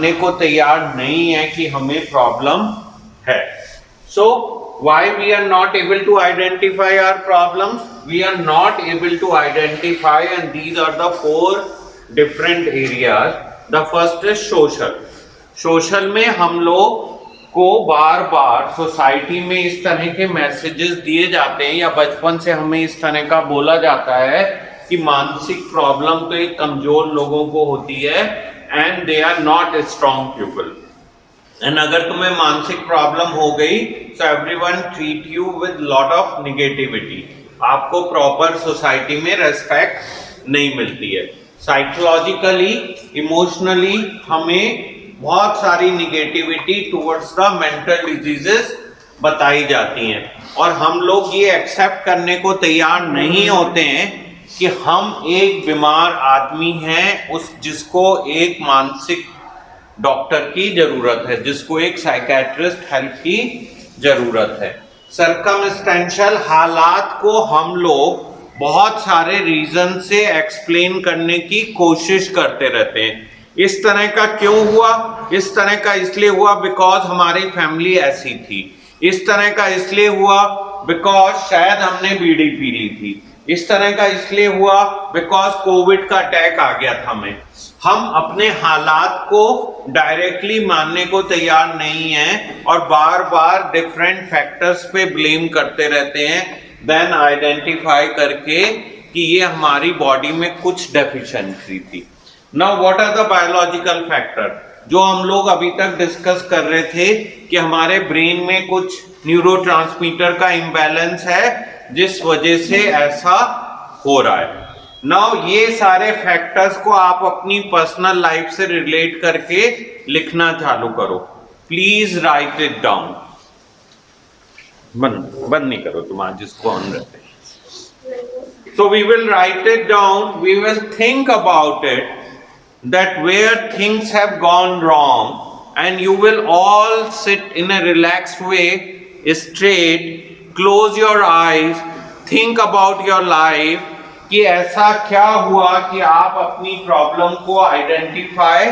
मानने को तैयार नहीं है कि हमें प्रॉब्लम है। सो why we are not able to identify our problems? We are not able to identify, and these are the 4 different areas. The first is social. Social में हम लोग को बार बार सोसाइटी में इस तरह के मैसेजेस दिए जाते हैं, या बचपन से हमें इस तरह का बोला जाता है कि मानसिक प्रॉब्लम तो एक कमजोर लोगों को होती है, and they are not strong people. And अगर तुम्हें मानसिक प्रॉब्लम हो गई तो everyone treat you with lot of negativity, आपको प्रॉपर सोसाइटी में रेस्पेक्ट नहीं मिलती है। साइकोलॉजिकली, इमोशनली हमें बहुत सारी negativity towards the mental diseases बताई जाती हैं, और हम लोग ये एक्सेप्ट करने को तैयार नहीं होते हैं कि हम एक बीमार आदमी हैं, जिसको एक मानसिक डॉक्टर की जरूरत है, जिसको एक साइकेट्रिस्ट हेल्प की जरूरत है। सर्कमस्टेंशियल हालात को हम लोग बहुत सारे रीजन से एक्सप्लेन करने की कोशिश करते रहते हैं। इस तरह का क्यों हुआ? इस तरह का इसलिए हुआ बिकॉज हमारी फैमिली ऐसी थी। इस तरह का इसलिए हुआ बिकॉज शायद हमने बीड़ी पी ली थी। इस तरह का इसलिए हुआ बिकॉज कोविड का अटैक आ गया था हमें। हम अपने हालात को डायरेक्टली मानने को तैयार नहीं हैं और बार बार डिफरेंट फैक्टर्स पे ब्लेम करते रहते हैं, देन आइडेंटिफाई करके कि ये हमारी बॉडी में कुछ डेफिशिएंसी थी। Now what are the biological factor जो हम लोग अभी तक डिस्कस कर रहे थे कि हमारे ब्रेन में कुछ न्यूरोट्रांसमीटर का इम्बैलेंस है जिस वजह से ऐसा हो रहा है। नाउ ये सारे फैक्टर्स को आप अपनी पर्सनल लाइफ से रिलेट करके लिखना चालू करो। Please write it down. बंद नहीं करो तुम आज इसको ऑन रहते हैं। So we will write it down, we will think about it that where things have gone wrong, and you will all sit in a relaxed way, straight, close your eyes, think about your life कि ऐसा क्या हुआ कि आप अपनी problem को identify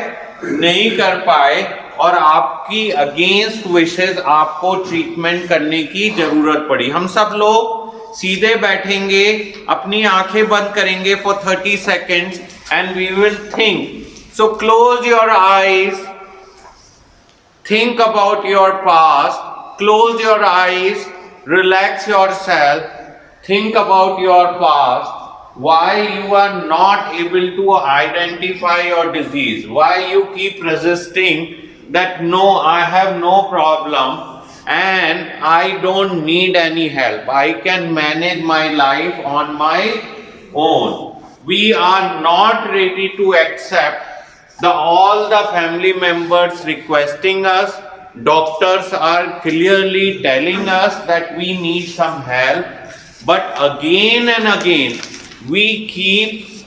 नहीं कर पाए और आपकी अगेंस्ट विशेस आपको ट्रीटमेंट करने की जरूरत पड़ी। हम सब लोग सीधे बैठेंगे, अपनी आंखें बंद करेंगे for 30 seconds and we will think. So close your eyes, think about your past, close your eyes, relax yourself, think about your past, why you are not able to identify your disease, why you keep resisting that no, I have no problem and I don't need any help, I can manage my life on my own. We are not ready to accept all the family members requesting us, doctors are clearly telling us that we need some help, but again and again we keep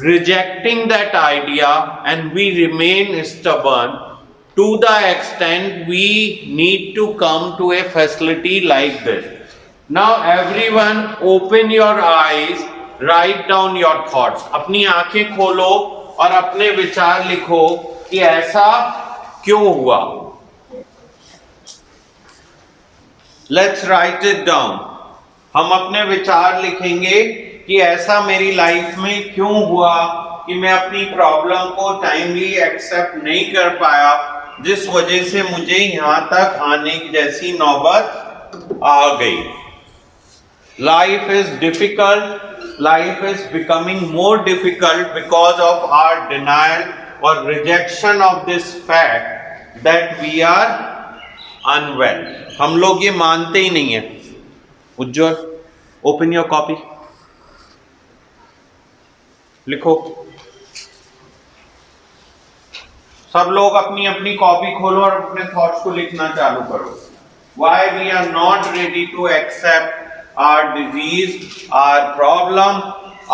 rejecting that idea and we remain stubborn to the extent we need to come to a facility like this. Now everyone open your eyes, write down your thoughts. अपनी आंखें खोलो और अपने विचार लिखो कि ऐसा क्यों हुआ। Let's write it down. हम अपने विचार लिखेंगे कि ऐसा मेरी लाइफ में क्यों हुआ कि मैं अपनी प्रॉब्लम को टाइमली एक्सेप्ट नहीं कर पाया, जिस वजह से मुझे यहां तक आने जैसी नौबत आ गई। Life is difficult. Life is becoming more difficult because of our denial or rejection of this fact that we are unwell. हम लोग ये मानते ही नहीं है। उज्जवल, open your copy. लिखो। सब लोग अपनी अपनी कॉपी खोलो और अपने थॉट्स को लिखना चालू करो। Why we are not ready to accept our disease, our problem,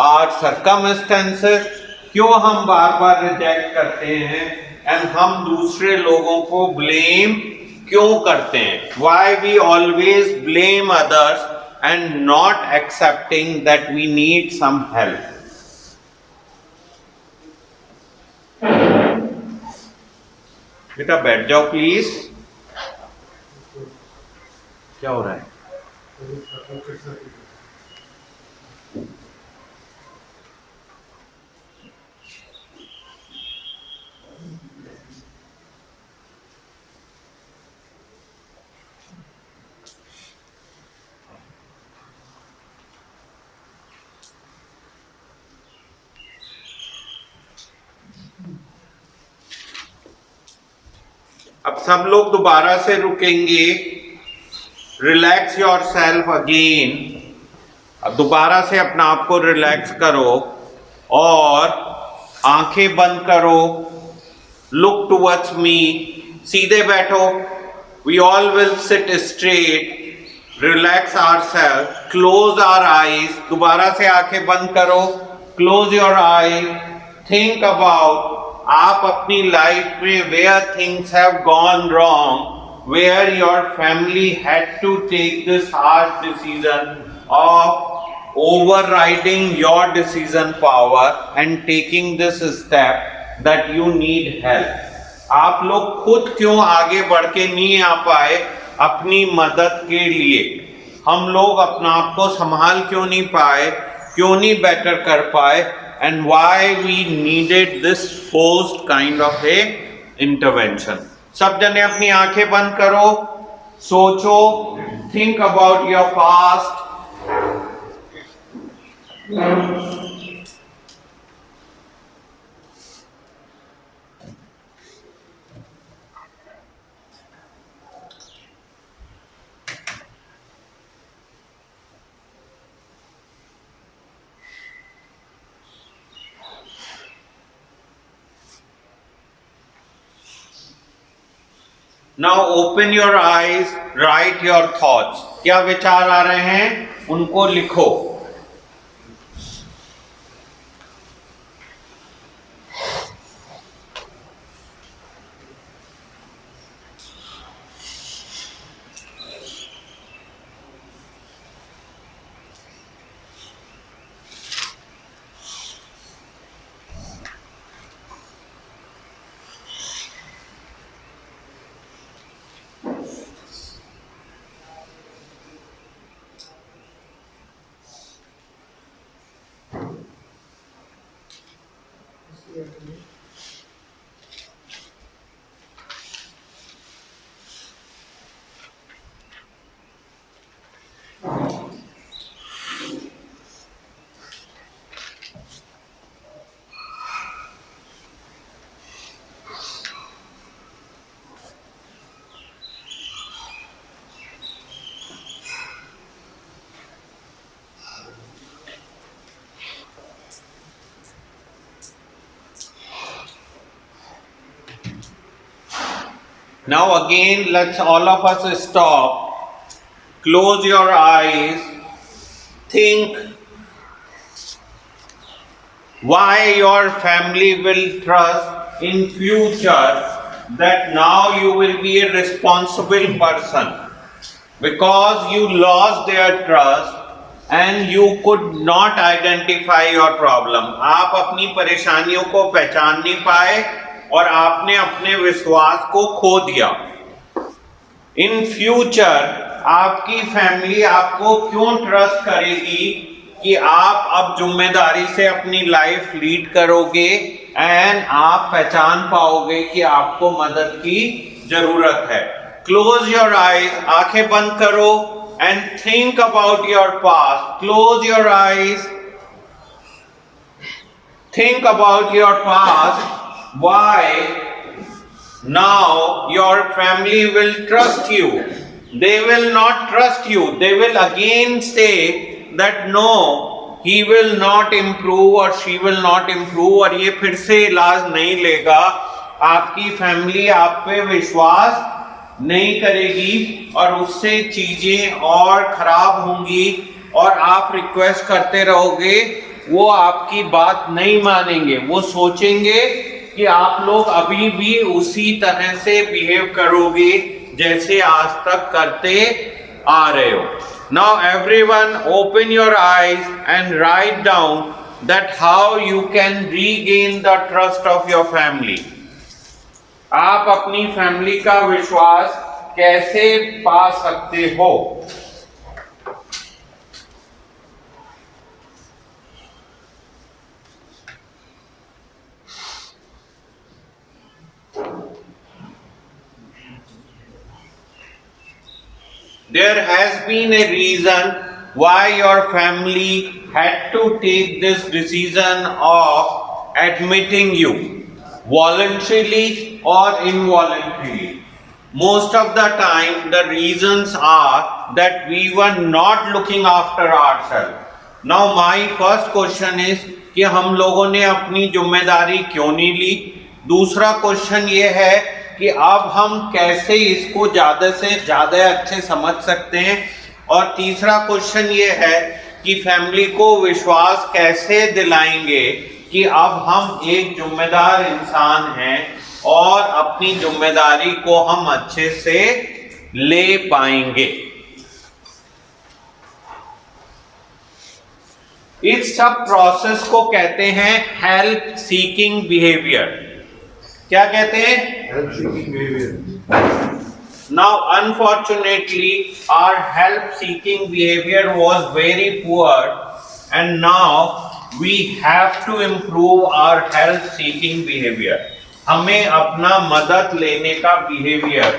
our circumstances, क्यों हम बार बार रिजेक्ट करते हैं एंड हम दूसरे लोगों को ब्लेम क्यों करते हैं? Why we always blame others and not accepting that we need some help? बेटा बैठ जाओ प्लीज। क्या हो रहा है? अब सब लोग दोबारा से रुकेंगे। Relax your self again. अब दोबारा से अपना आप को रिलैक्स करो और आंखें बंद करो। Look towards me. सीधे बैठो। We all will sit straight. Relax ourselves. Close our eyes. दोबारा से आंखें बंद करो। Close your eye. Think about आप अपनी लाइफ में where things have gone wrong, where your family had to take this harsh decision of overriding your decision power and taking this step that you need help. आप लोग खुद क्यों आगे बढ़ के नहीं आ पाए अपनी मदद के लिए? हम लोग अपना आप को संभाल क्यों नहीं पाए, क्यों नहीं बेटर कर पाए, and why we needed this forced kind of a intervention. सब जने अपनी आंखें बंद करो, सोचो, think about your past. Now open your eyes, write your thoughts. क्या विचार आ रहे हैं उनको लिखो। Now again, let's all of us stop, close your eyes, think why your family will trust in future that now you will be a responsible person because you lost their trust and you could not identify your problem. आप अपनी परेशानियों को पहचान नहीं पाए और आपने अपने विश्वास को खो दिया। इन फ्यूचर आपकी फैमिली आपको क्यों ट्रस्ट करेगी कि आप अब जिम्मेदारी से अपनी लाइफ लीड करोगे एंड आप पहचान पाओगे कि आपको मदद की जरूरत है। क्लोज योर आईज, आंखें बंद करो and think about your past. Close your eyes, think about your past, why now your family will trust you. They will not trust you. They will again say that no, he will not improve or she will not improve और ये फिर से इलाज नहीं लेगा। आपकी family आप पे विश्वास नहीं करेगी और उससे चीजें और खराब होंगी और आप रिक्वेस्ट करते रहोगे, वो आपकी बात नहीं मानेंगे। वो सोचेंगे कि आप लोग अभी भी उसी तरह से बिहेव करोगे जैसे आज तक करते आ रहे हो। Now everyone open your eyes and write down that how you can regain the trust of your family. आप अपनी फैमिली का विश्वास कैसे पा सकते हो? There has been a reason why your family had to take this decision of admitting you, voluntarily or involuntarily. Most of the time, the reasons are that we were not looking after ourselves. Now, my first question is कि हम लोगों ने अपनी जिम्मेदारी क्यों नहीं ली? दूसरा question ये है कि अब हम कैसे इसको ज़्यादा से ज़्यादा अच्छे समझ सकते हैं, और तीसरा क्वेश्चन ये है कि फैमिली को विश्वास कैसे दिलाएंगे कि अब हम एक जिम्मेदार इंसान हैं और अपनी जिम्मेदारी को हम अच्छे से ले पाएंगे। इस सब प्रोसेस को कहते हैं हेल्प सीकिंग बिहेवियर। क्या कहते हैं? Help seeking behaviour. Now, unfortunately, our help-seeking behavior was very poor, and now we have to improve our help-seeking behavior. हमें अपना मदद लेने का behavior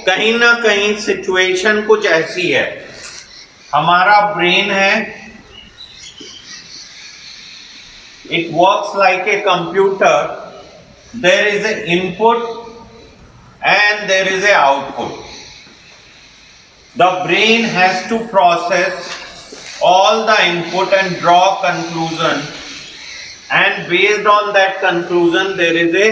कहीं ना कहीं सिचुएशन कुछ ऐसी है, हमारा ब्रेन है, it works like a computer, there is a input and there is a output. The brain has to process all the input and draw conclusion, and based on that conclusion there is a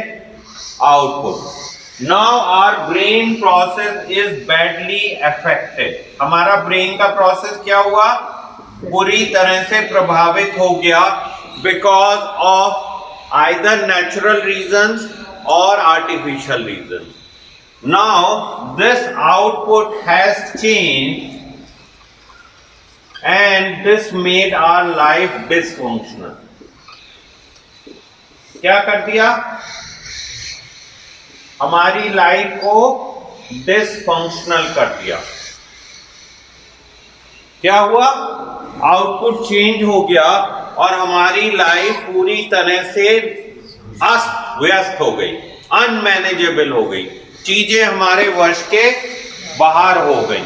output. Now our brain process is badly affected. हमारा brain का process क्या हुआ? पूरी तरह से प्रभावित हो गया because of either natural reasons or artificial reasons. Now this output has changed and this made our life dysfunctional. क्या कर दिया? हमारी लाइफ को डिसफंक्शनल कर दिया. क्या हुआ? आउटपुट चेंज हो गया और हमारी लाइफ पूरी तरह से अस्त व्यस्त हो गई, अनमैनेजेबल हो गई, चीजें हमारे वश के बाहर हो गई.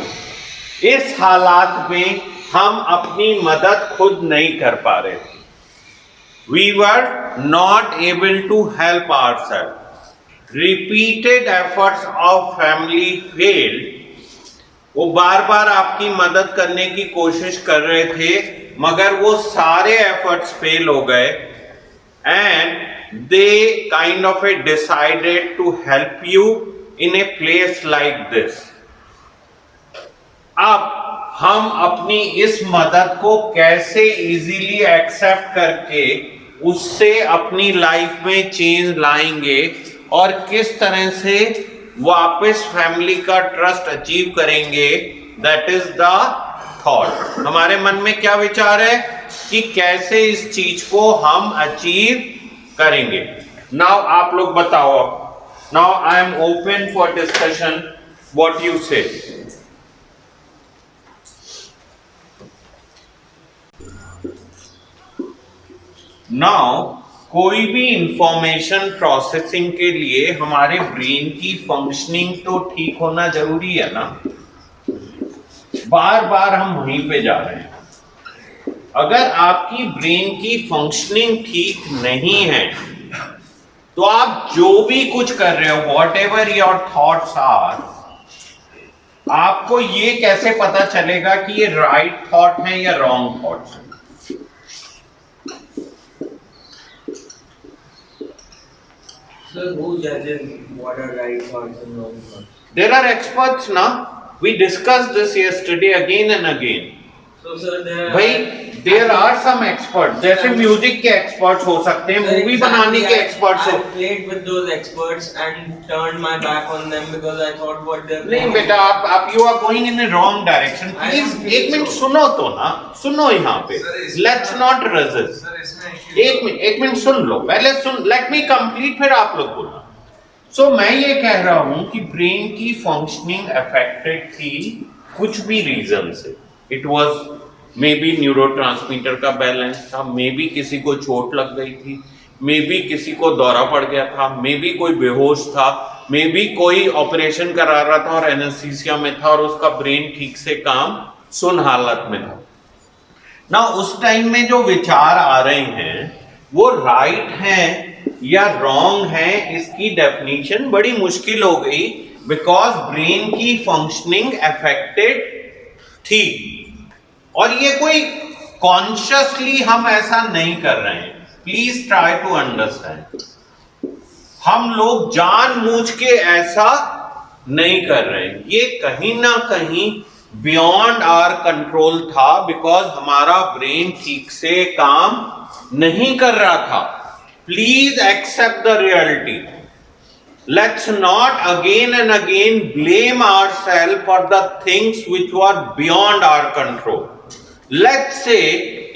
इस हालात में हम अपनी मदद खुद नहीं कर पा रहे थे. We were not able to help ourselves. Repeated efforts of family failed. वो बार बार आपकी मदद करने की कोशिश कर रहे थे, मगर वो सारे एफर्ट्स फेल हो गए. And they kind of decided to help you in a place like this. अब हम अपनी इस मदद को कैसे इजीली एक्सेप्ट करके उससे अपनी लाइफ में चेंज लाएंगे और किस तरह से वापस फैमिली का ट्रस्ट अचीव करेंगे, दैट इज द थॉट. हमारे मन में क्या विचार है कि कैसे इस चीज को हम अचीव करेंगे. नाउ आप लोग बताओ. Now I am open for discussion. What you से? नाउ कोई भी इंफॉर्मेशन प्रोसेसिंग के लिए हमारे ब्रेन की फंक्शनिंग तो ठीक होना जरूरी है ना. बार बार हम वहीं पे जा रहे हैं. अगर आपकी ब्रेन की फंक्शनिंग ठीक नहीं है तो आप जो भी कुछ कर रहे हो, whatever your thoughts are, आपको ये कैसे पता चलेगा कि ये राइट थॉट है या रॉन्ग थॉट्स है? Sir, who judges what are right thoughts and wrong thoughts? There are experts now. We discussed this yesterday again and again. So sir, there भाई देयर आर सम एक्सपर्ट, जैसे music के experts हो सकते हैं, Sir, movie बनाने के exactly, experts हो। I played with those experts and turned my back on them because I thought what they're नहीं बेटा, आप you are going in a wrong direction. I please don't think एक minute so. सुनो तो ना, सुनो यहाँ पे, Sir, इसमें- लेट्स नॉट रेजिस्ट। सर इसमें एक मिनट सुन लो, पहले सुन, लेट मी कंप्लीट, फिर आप लोग बोलना। सो मैं ये कह रहा हूं कि ब्रेन की फंक्शनिंग अफेक्टेड थी कुछ भी रीजन से। It was may be neurotransmitter का बैलेंस था, मे बी किसी को चोट लग गई थी, मे बी किसी को दौरा पड़ गया था, मे बी कोई बेहोश था, मे बी कोई ऑपरेशन करा रहा था और एनेस्थीसिया में था और उसका ब्रेन ठीक से काम सुन हालत में था ना। उस टाइम में जो विचार आ रहे हैं वो राइट हैं या रॉन्ग हैं, इसकी डेफिनेशन बड़ी मुश्किल हो गई, बिकॉज ब्रेन की फंक्शनिंग अफेक्टेड थी। और ये कोई कॉन्शियसली हम ऐसा नहीं कर रहे हैं, प्लीज ट्राई टू अंडरस्टैंड। हम लोग जानबूझ के ऐसा नहीं कर रहे हैं, ये कहीं ना कहीं बियॉन्ड आवर कंट्रोल था, बिकॉज हमारा ब्रेन ठीक से काम नहीं कर रहा था। Please accept the reality. Let's not again and again blame ourselves for the things which were beyond our control. Let's say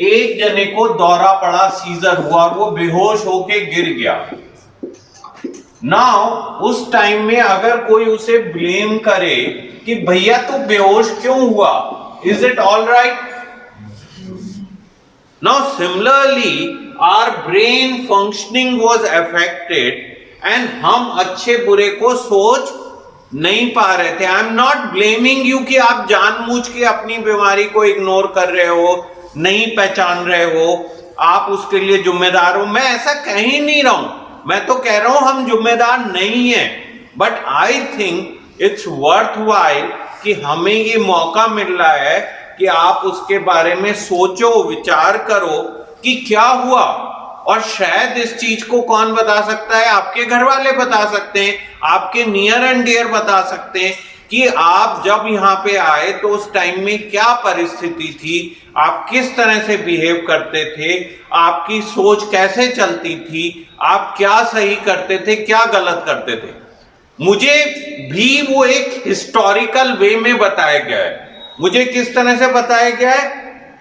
एक जने को दौरा पड़ा, सीजर हुआ, वो बेहोश होके गिर गया। Now उस टाइम में अगर कोई उसे ब्लेम करे कि भैया तू बेहोश क्यों हुआ, is it all right? Now similarly our brain functioning was affected and हम अच्छे बुरे को सोच नहीं पा रहे थे। आई एम नॉट ब्लेमिंग यू कि आप जानबूझ के अपनी बीमारी को इग्नोर कर रहे हो, नहीं पहचान रहे हो, आप उसके लिए जिम्मेदार हो, मैं ऐसा कह ही नहीं रहा हूं। मैं तो कह रहा हूं हम जिम्मेदार नहीं है, but I think it's worth while कि हमें ये मौका मिल रहा है कि आप उसके बारे में सोचो, विचार करो कि क्या हुआ। और शायद इस चीज को कौन बता सकता है, आपके घर वाले बता सकते हैं, आपके नियर एंड डियर बता सकते हैं कि आप जब यहाँ पे आए तो उस टाइम में क्या परिस्थिति थी, आप किस तरह से बिहेव करते थे, आपकी सोच कैसे चलती थी, आप क्या सही करते थे, क्या गलत करते थे। मुझे भी वो एक हिस्टोरिकल वे में बताया गया है। मुझे किस तरह से बताया गया है?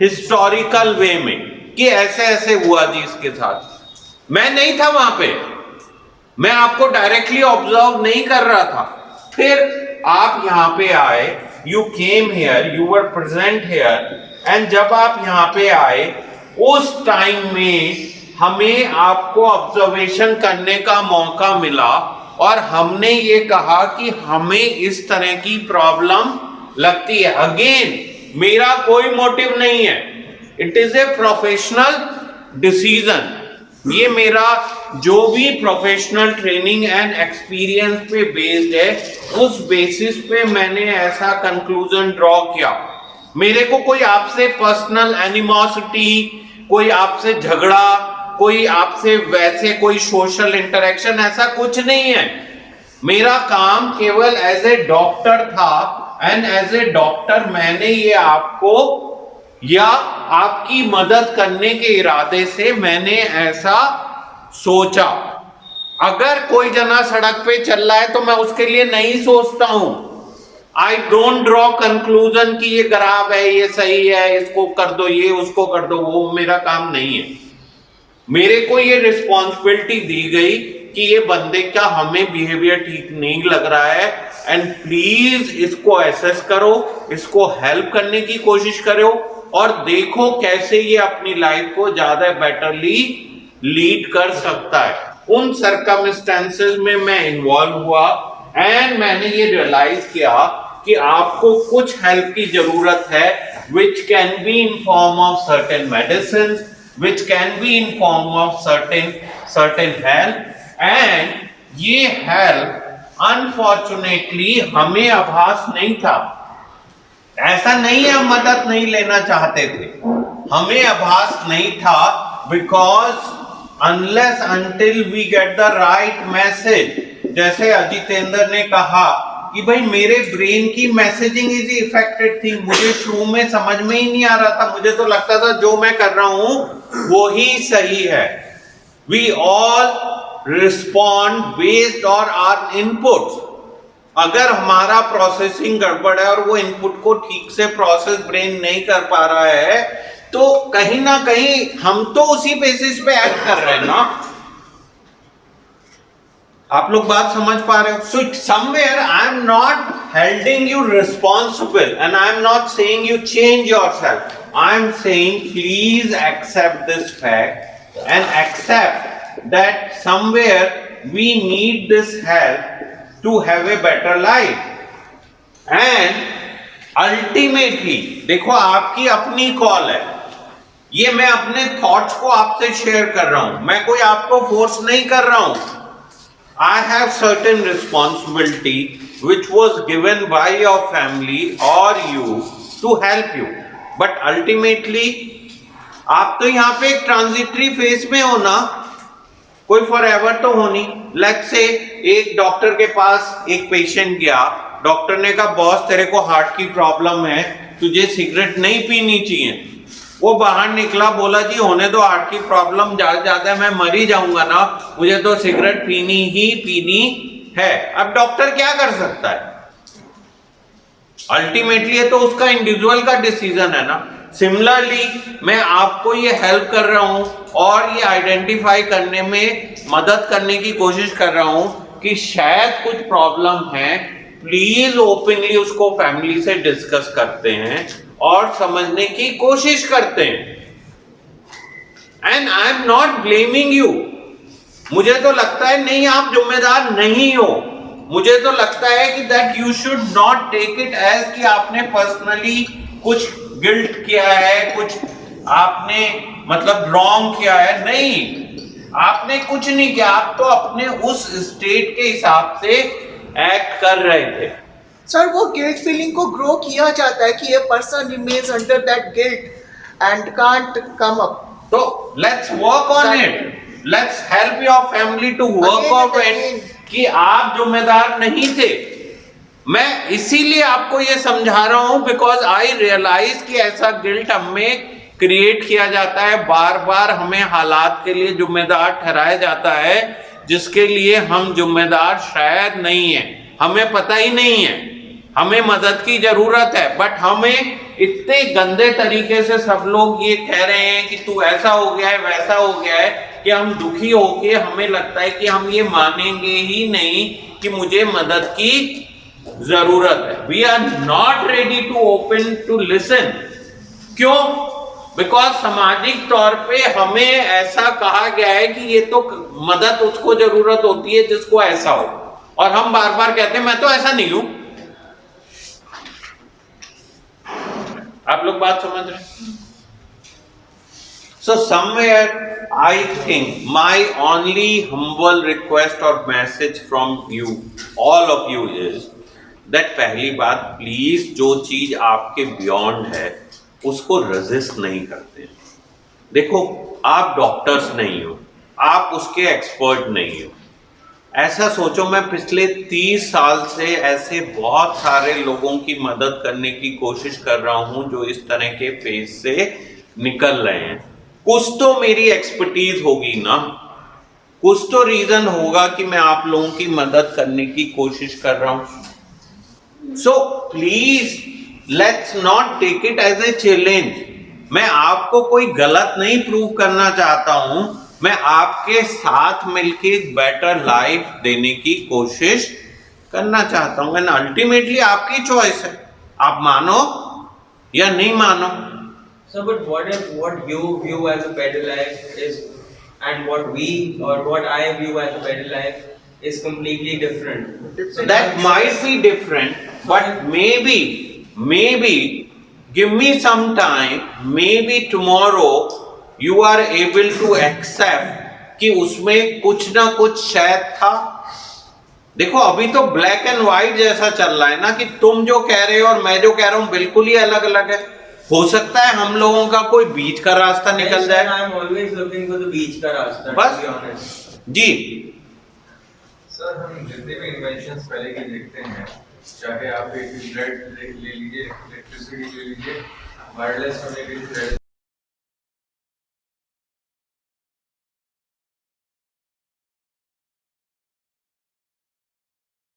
हिस्टोरिकल वे में, कि ऐसे ऐसे हुआ जी इसके साथ। मैं नहीं था वहां पे, मैं आपको डायरेक्टली ऑब्जर्व नहीं कर रहा था। फिर आप यहां पे आए, you came here, you were present here, and जब आप यहां पे आए उस टाइम में हमें आपको ऑब्जर्वेशन करने का मौका मिला और हमने ये कहा कि हमें इस तरह की प्रॉब्लम लगती है। अगेन मेरा कोई मोटिव नहीं है, it is a professional decision. ये मेरा जो भी प्रोफेशनल ट्रेनिंग एंड एक्सपीरियंस पे बेस्ड है, उस बेसिस पे मैंने ऐसा कंक्लूजन ड्रॉ किया। मेरे को कोई आपसे पर्सनल एनिमोसिटी, कोई आपसे झगड़ा, कोई आपसे वैसे कोई सोशल इंटरेक्शन, ऐसा कुछ नहीं है। मेरा काम केवल एज ए डॉक्टर था, एंड एज ए डॉक्टर मैंने ये आपको या आपकी मदद करने के इरादे से मैंने ऐसा सोचा। अगर कोई जना सड़क पे चल रहा है तो मैं उसके लिए नहीं सोचता हूं। आई डोंट ड्रॉ कंक्लूजन कि ये खराब है, ये सही है, इसको कर दो, ये उसको कर दो, वो मेरा काम नहीं है। मेरे को ये रिस्पॉन्सिबिलिटी दी गई कि ये बंदे का हमें बिहेवियर ठीक नहीं लग रहा है, एंड प्लीज इसको एसेस करो, इसको हेल्प करने की कोशिश करो और देखो कैसे ये अपनी लाइफ को ज्यादा बेटरली लीड कर सकता है। उन सर्कमस्टेंसेस में मैं इन्वॉल्व हुआ एंड मैंने ये रियलाइज किया कि आपको कुछ हेल्प की जरूरत है, which can be in form of certain medicines, which can be in form of certain help, and ये help अनफॉर्चुनेटली हमें आभास नहीं था। ऐसा नहीं है हम मदद नहीं लेना चाहते थे, हमें आभास नहीं था, because unless until we get the right message, जैसे अजितेंद्र ने कहा कि भाई मेरे ब्रेन की मैसेजिंग इज इफेक्टेड थी, मुझे शुरू में समझ में ही नहीं आ रहा था, मुझे तो लगता था जो मैं कर रहा हूं वो ही सही है। We all respond based on our inputs. अगर हमारा प्रोसेसिंग गड़बड़ है और वो इनपुट को ठीक से प्रोसेस ब्रेन नहीं कर पा रहा है, तो कहीं ना कहीं हम तो उसी बेसिस पे एक्ट कर रहे हैं ना। आप लोग बात समझ पा रहे हो? So somewhere I am not holding you responsible and I am not saying you change yourself, I am saying please accept this fact and accept that somewhere we need this help to have a better life. And ultimately देखो, आपकी अपनी call है, ये मैं अपने thoughts को आपसे share कर रहा हूं, मैं कोई आपको फोर्स नहीं कर रहा हूं। I have certain responsibility which was given by your family or you to help you, but ultimately आप तो यहाँ पे एक ट्रांजिटरी फेज में हो ना, कोई फॉरएवर तो हो नहीं। लेट्स से एक डॉक्टर के पास एक पेशेंट गया, डॉक्टर ने कहा बॉस तेरे को हार्ट की प्रॉब्लम है, तुझे सिगरेट नहीं पीनी चाहिए। वो बाहर निकला, बोला जी होने दो, हार्ट की प्रॉब्लम ज्यादा है, मैं मर ही जाऊंगा ना, मुझे तो सिगरेट पीनी ही पीनी है। अब डॉक्टर क्या कर सकता है? अल्टीमेटली ये तो उसका इंडिविजुअल का डिसीजन है ना। सिमिलरली मैं आपको ये हेल्प कर रहा हूं और ये आइडेंटिफाई करने में मदद करने की कोशिश कर रहा हूं कि शायद कुछ प्रॉब्लम है। प्लीज ओपनली उसको फैमिली से डिस्कस करते हैं और समझने की कोशिश करते हैं। And I am not blaming you. मुझे तो लगता है नहीं, आप जिम्मेदार नहीं हो। मुझे तो लगता है कि that you should not take it as कि आपने पर्सनली कुछ गिल्ट किया है, कुछ आपने मतलब रॉन्ग किया है। नहीं, आपने कुछ नहीं किया, आप तो अपने उस स्टेट के हिसाब से एक्ट कर रहे थे। सर वो गिल्ट फीलिंग को ग्रो किया जाता है कि ये person remains under that guilt and can't come up. तो let's work on it, let's help your family to work on it कि आप जिम्मेदार नहीं थे। मैं इसीलिए आपको ये समझा रहा हूं बिकॉज आई रियलाइज कि ऐसा गिल्ट हमें क्रिएट किया जाता है, बार बार हमें हालात के लिए जिम्मेदार ठहराया जाता है जिसके लिए हम जिम्मेदार शायद नहीं है, हमें पता ही नहीं है, हमें मदद की जरूरत है। बट हमें इतने गंदे तरीके से सब लोग ये कह रहे हैं कि तू ऐसा हो गया है, वैसा हो गया है, कि हम दुखी होके हमें लगता है कि हम ये मानेंगे ही नहीं कि मुझे मदद की जरूरत है। We are not ready to open to listen. क्यों? बिकॉज सामाजिक तौर पे हमें ऐसा कहा गया है कि ये तो मदद उसको जरूरत होती है जिसको ऐसा हो, और हम बार बार कहते हैं मैं तो ऐसा नहीं हूं। आप लोग बात समझ रहे हैं? So somewhere I think my only humble request or message from you, all of you is that पहली बात, प्लीज जो चीज आपके बियॉन्ड है उसको रेजिस्ट नहीं करते। देखो, आप डॉक्टर्स नहीं हो, आप उसके एक्सपर्ट नहीं हो। ऐसा सोचो, मैं पिछले 30 साल से ऐसे बहुत सारे लोगों की मदद करने की कोशिश कर रहा हूं जो इस तरह के फेज से निकल रहे हैं। कुछ तो मेरी एक्सपर्टीज होगी ना, कुछ तो रीजन होगा कि मैं आप लोगों की मदद करने की कोशिश कर रहा हूं। So please let's not take it as a challenge. मैं आपको कोई गलत नहीं प्रूव करना चाहता हूं, मैं आपके साथ मिलके एक बेटर लाइफ देने की कोशिश करना चाहता हूं। एंड अल्टीमेटली आपकी चॉइस है, आप मानो या नहीं मानो। So, but what if what you view as a better life is, and what we or what I view as a better life is completely different? So that might be different, but maybe give me some time, maybe tomorrow you are able to accept कि उसमें कुछ ना कुछ शायद था। देखो, अभी तो ब्लैक एंड व्हाइट जैसा चल रहा है ना, कि तुम जो कह रहे हो और मैं जो कह रहा हूं बिल्कुल ही अलग अलग है। हो सकता है हम लोगों का कोई बीच का रास्ता निकल जाए। I am always looking for the बीच का रास्ता, बस to be honest. जी। सर, हम जितने भी इन्वेंशंस पहले के देखते हैं चाहे आप एक ब्रेड ले लीजिए, इलेक्ट्रिसिटी ले लीजिए, वायरलेस होने के लिए